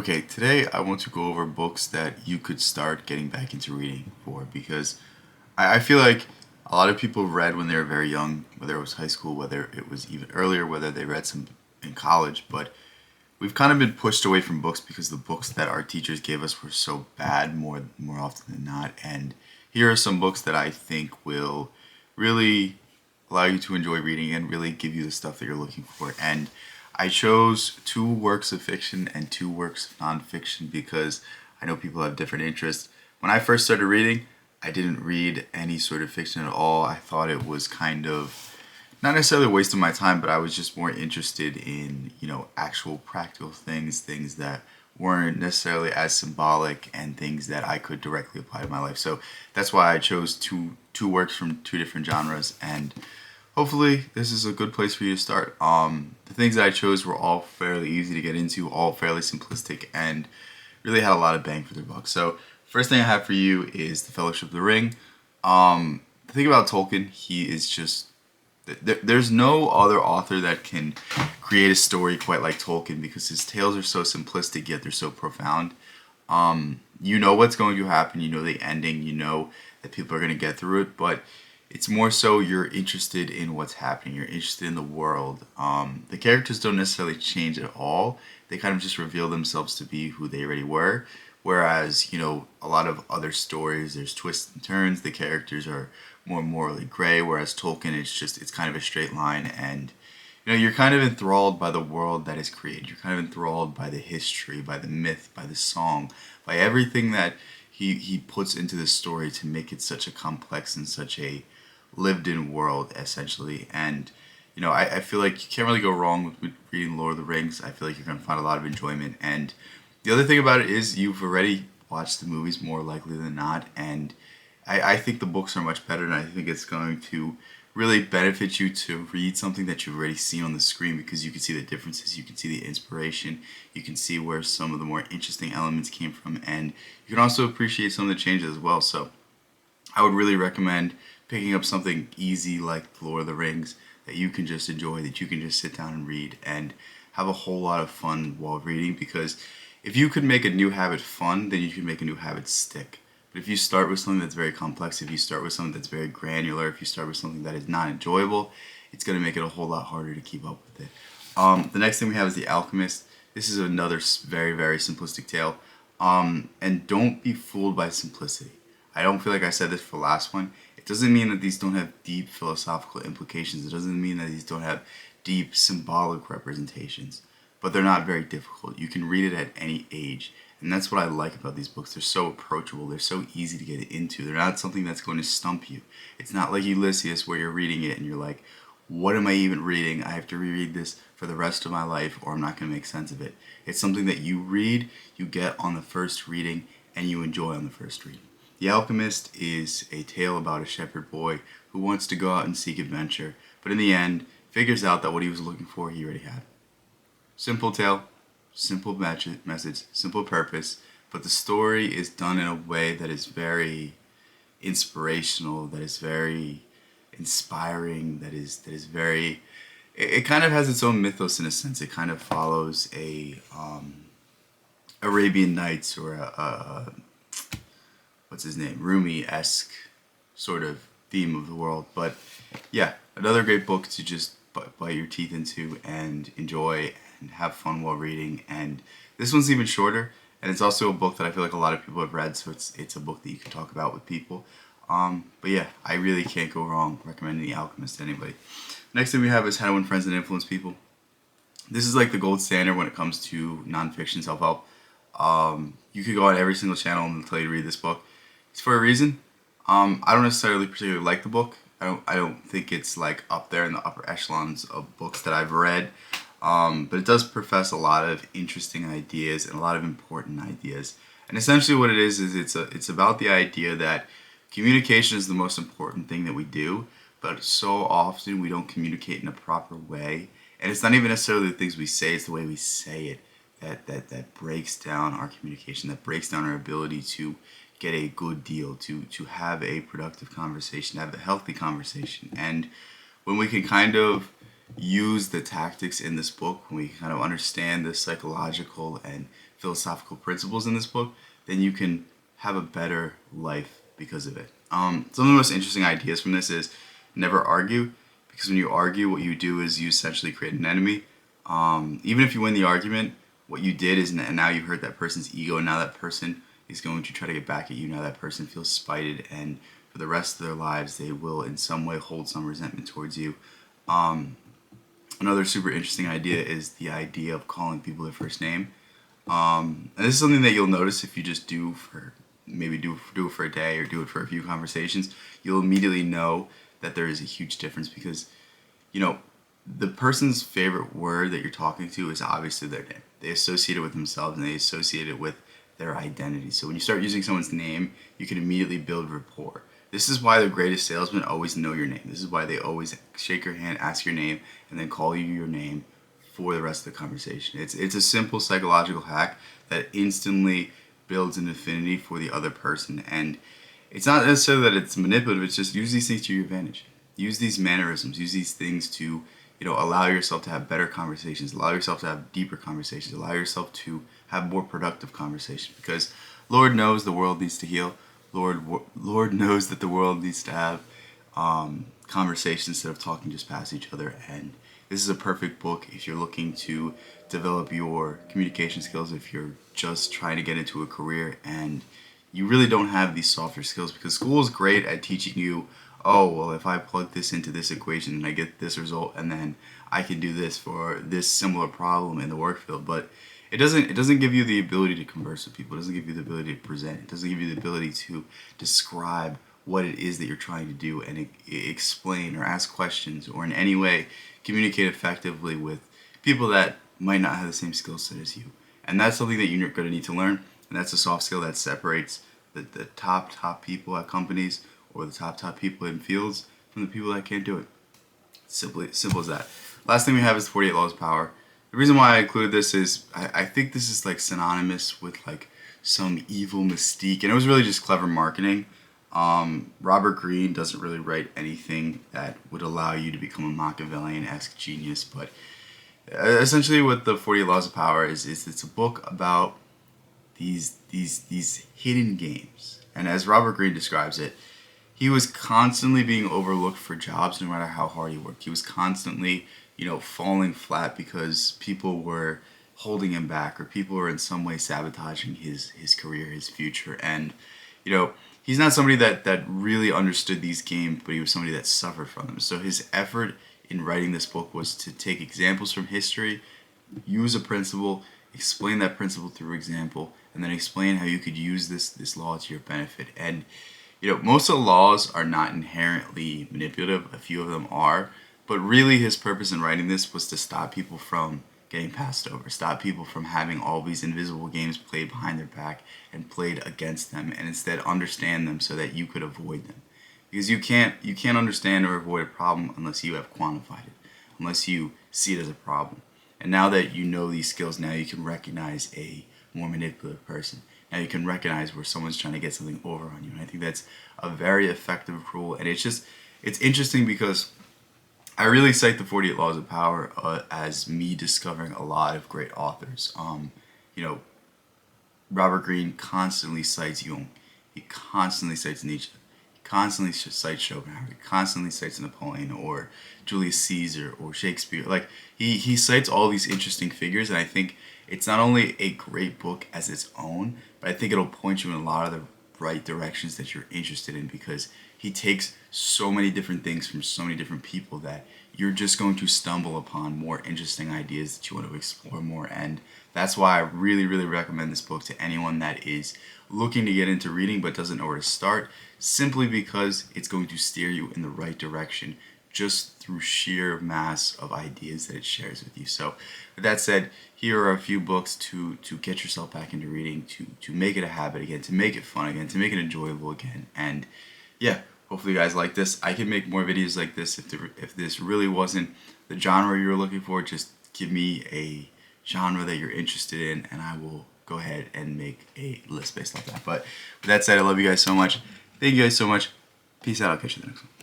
Okay, today I want to go over books that you could start getting back into reading for because I feel like a lot of people read when they were very young, whether it was high school, whether it was even earlier, whether they read some in college, but we've kind of been pushed away from books because the books that our teachers gave us were so bad more often than not. And here are some books that I think will really allow you to enjoy reading and really give you the stuff that you're looking for. And I chose two works of fiction and two works of nonfiction because I know people have different interests. When I first started reading, I didn't read any sort of fiction at all. I thought it was kind of not necessarily a waste of my time, but I was just more interested in, actual practical things, things that weren't necessarily as symbolic and things that I could directly apply to my life. So that's why I chose two works from two different genres, and hopefully this is a good place for you to start. The things that I chose were all fairly easy to get into, all fairly simplistic, and really had a lot of bang for their buck. So first thing I have for you is The Fellowship of the Ring. The thing about Tolkien, he is just there's no other author that can create a story quite like Tolkien because his tales are so simplistic yet they're so profound. You know what's going to happen, you know the ending, you know that people are going to get through it, but it's more so you're interested in what's happening, you're interested in the world. The characters don't necessarily change at all, they kind of just reveal themselves to be who they already were. Whereas, a lot of other stories, there's twists and turns, the characters are more morally gray, whereas Tolkien, it's kind of a straight line, and you're kind of enthralled by the world that is created. You're kind of enthralled by the history, by the myth, by the song, by everything that he puts into the story to make it such a complex and such a lived-in world, essentially. And I feel like you can't really go wrong with reading Lord of the Rings. I feel like you're gonna find a lot of enjoyment. And the other thing about it is you've already watched the movies more likely than not, and I think the books are much better, and I think it's going to really benefit you to read something that you've already seen on the screen because you can see the differences, you can see the inspiration, you can see where some of the more interesting elements came from, and you can also appreciate some of the changes as well. So I would really recommend picking up something easy like Lord of the Rings that you can just enjoy, that you can just sit down and read and have a whole lot of fun while reading, because if you could make a new habit fun, then you can make a new habit stick. But if you start with something that's very complex, if you start with something that's very granular, if you start with something that is not enjoyable, it's going to make it a whole lot harder to keep up with it. The next thing we have is The Alchemist. This is another very, very simplistic tale. And don't be fooled by simplicity. I don't feel like I said this for the last one. It doesn't mean that these don't have deep philosophical implications. It doesn't mean that these don't have deep symbolic representations. But they're not very difficult. You can read it at any age. And that's what I like about these books. They're so approachable. They're so easy to get into. They're not something that's going to stump you. It's not like Ulysses where you're reading it and you're like, what am I even reading? I have to reread this for the rest of my life or I'm not going to make sense of it. It's something that you read, you get on the first reading, and you enjoy on the first reading. The Alchemist is a tale about a shepherd boy who wants to go out and seek adventure, but in the end figures out that what he was looking for he already had. Simple tale, simple message, simple purpose, but the story is done in a way that is very inspirational, that is very inspiring, that is very. It kind of has its own mythos in a sense. It kind of follows a Arabian Nights or a what's his name, Rumi-esque sort of theme of the world. But yeah, another great book to just bite your teeth into and enjoy and have fun while reading. And this one's even shorter, and it's also a book that I feel like a lot of people have read, so it's a book that you can talk about with people. But yeah, I really can't go wrong recommending The Alchemist to anybody. Next thing we have is How to Win Friends and Influence People. This is like the gold standard when it comes to nonfiction self-help. You could go on every single channel and tell you to read this book. It's for a reason. I don't necessarily particularly like the book. I don't think it's like up there in the upper echelons of books that I've read. But it does profess a lot of interesting ideas and a lot of important ideas. And essentially what it is it's about the idea that communication is the most important thing that we do, but so often we don't communicate in a proper way. And it's not even necessarily the things we say, it's the way we say it that breaks down our communication, that breaks down our ability to get a good deal, to have a productive conversation, have a healthy conversation. And when we can kind of use the tactics in this book, when we kind of understand the psychological and philosophical principles in this book, then you can have a better life because of it. Some of the most interesting ideas from this is never argue, because when you argue, what you do is you essentially create an enemy. Even if you win the argument, what you did is now you hurt that person's ego, and now that person is going to try to get back at you. Now that person feels spited, and for the rest of their lives, they will in some way hold some resentment towards you. Another super interesting idea is the idea of calling people their first name. And this is something that you'll notice if you just do for maybe do it for a day or do it for a few conversations. You'll immediately know that there is a huge difference, because you know the person's favorite word that you're talking to is obviously their name. They associate it with themselves, and they associate it with their identity. So when you start using someone's name, you can immediately build rapport. This is why the greatest salesmen always know your name. This is why they always shake your hand, ask your name, and then call you your name for the rest of the conversation. It's a simple psychological hack that instantly builds an affinity for the other person. And it's not necessarily that it's manipulative, it's just use these things to your advantage. Use these mannerisms, use these things to, allow yourself to have better conversations, allow yourself to have deeper conversations, allow yourself to have more productive conversations. Because Lord knows the world needs to heal. Lord knows that the world needs to have conversations instead of talking just past each other. And this is a perfect book if you're looking to develop your communication skills, if you're just trying to get into a career and you really don't have these softer skills, because school is great at teaching you, oh, well, if I plug this into this equation and I get this result, and then I can do this for this similar problem in the work field. But it doesn't give you the ability to converse with people. It doesn't give you the ability to present. It doesn't give you the ability to describe what it is that you're trying to do and explain or ask questions or in any way communicate effectively with people that might not have the same skill set as you. And that's something that you're going to need to learn. And that's a soft skill that separates the top people at companies or the top people in fields from the people that can't do it. Simple as that. Last thing we have is 48 Laws of Power. The reason why I included this is I think this is like synonymous with like some evil mystique, and it was really just clever marketing. Robert Greene doesn't really write anything that would allow you to become a Machiavellian-esque genius, but essentially what the 48 Laws of Power is it's a book about these hidden games. And as Robert Greene describes it, he was constantly being overlooked for jobs no matter how hard he worked. He was constantly, falling flat because people were holding him back, or people were in some way sabotaging his career, his future. And, he's not somebody that really understood these games, but he was somebody that suffered from them. So his effort in writing this book was to take examples from history, use a principle, explain that principle through example, and then explain how you could use this law to your benefit. And most of the laws are not inherently manipulative. A few of them are, but really his purpose in writing this was to stop people from getting passed over, stop people from having all these invisible games played behind their back and played against them, and instead understand them so that you could avoid them. Because you can't understand or avoid a problem unless you have quantified it, unless you see it as a problem. And now that you know these skills, now you can recognize a more manipulative person. Now you can recognize where someone's trying to get something over on you. And I think that's a very effective rule. And it's interesting because I really cite the 48 Laws of Power as me discovering a lot of great authors. Robert Greene constantly cites Jung. He constantly cites Nietzsche. He constantly cites Schopenhauer. He constantly cites Napoleon or Julius Caesar or Shakespeare. Like he cites all these interesting figures, and I think it's not only a great book as its own, but I think it'll point you in a lot of the right directions that you're interested in, because he takes so many different things from so many different people that you're just going to stumble upon more interesting ideas that you want to explore more. And that's why I really, really recommend this book to anyone that is looking to get into reading but doesn't know where to start, simply because it's going to steer you in the right direction just through sheer mass of ideas that it shares with you. So with that said, here are a few books to get yourself back into reading, to make it a habit again, to make it fun again, to make it enjoyable again. And yeah, hopefully you guys like this. I can make more videos like this. If this really wasn't the genre you were looking for, just give me a genre that you're interested in, and I will go ahead and make a list based off that. But with that said, I love you guys so much. Thank you guys so much. Peace out. I'll catch you in the next one.